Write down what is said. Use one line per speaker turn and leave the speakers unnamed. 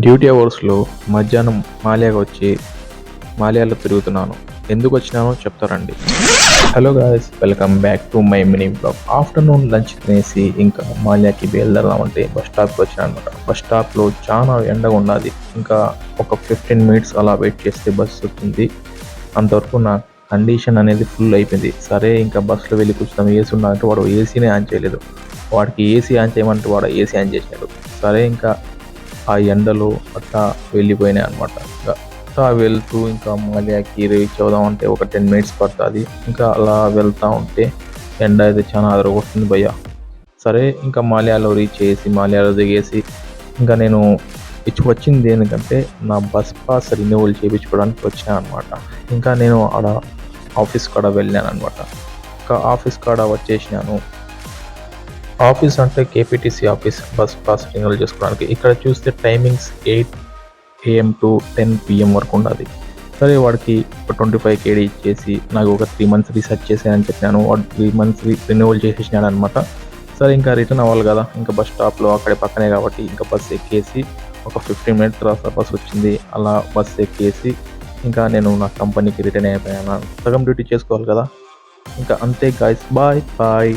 Duty అవర్స్లో మధ్యాహ్నం మాల్యాగా వచ్చి మాల్యాలో తిరుగుతున్నాను. ఎందుకు వచ్చినానో చెప్తారండి. Hello guys, welcome back to my mini blog. Afternoon lunch తినేసి ఇంకా మాల్యాకి బయలుదేరదామంటే బస్ స్టాప్కి వచ్చాను అనమాట. బస్ స్టాప్లో చాలా ఎండగా ఉన్నది. ఇంకా ఒక 15 మినిట్స్ అలా వెయిట్ చేస్తే బస్సు వచ్చింది. అంతవరకు నా కండిషన్ అనేది ఫుల్ అయిపోయింది. సరే ఇంకా బస్సులో వెళ్ళి కూర్చున్నాం. ఏసీ ఉన్నదంటే వాడు ఏసీనే ఆన్ చేయలేదు. వాడికి ఏసీ ఆన్ చేయమంటే వాడు ఏసీ ఆన్ చేసినాడు. సరే ఇంకా ఆ ఎండలో అట్లా వెళ్ళిపోయినాయి అనమాట. ఇంకా వెళ్తూ ఇంకా మాల్యాకి రీచ్ అవుదామంటే ఒక 10 మినిట్స్ పడుతుంది. ఇంకా అలా వెళ్తూ ఉంటే ఎండ అయితే చాలా అదరగొస్తుంది భయ్య. సరే ఇంకా మాల్యాలో రీచ్ చేసి మాల్యాలో దిగేసి ఇంకా నేను వచ్చింది దేనికంటే నా బస్ పాస్ రెన్యువల్ చేయించుకోవడానికి వచ్చాను అనమాట. ఇంకా నేను ఆడ ఆఫీస్ కాడ వెళ్ళాను అనమాట. ఇంకా ఆఫీస్ కాడ వచ్చేసినాను. ఆఫీస్ అంటే కేపీటీసీ ఆఫీస్, బస్ పాస్ రెన్యువల్ చేసుకోవడానికి. ఇక్కడ చూస్తే టైమింగ్స్ 8 AM టు 10 PM వరకు ఉన్నది. సరే వాడికి ఒక 25 KD ఇచ్చేసి నాకు ఒక 3 months రీసెర్చ్ చేసానని చెప్పినాను. వాడు 3 months రెన్యువల్ చేసేసినాడు అనమాట. సరే ఇంకా రిటర్న్ అవ్వాలి కదా, ఇంకా బస్ స్టాప్లో అక్కడే పక్కనే కాబట్టి ఇంకా బస్ ఎక్కేసి ఒక 15 మినిట్స్ తర్వాత బస్ వచ్చింది. అలా బస్ ఎక్కేసి ఇంకా నేను నా కంపెనీకి రిటర్న్ అయిపోయాను. సగం డ్యూటీ చేసుకోవాలి కదా. ఇంకా అంతే గాయ్స్, బాయ్ బాయ్.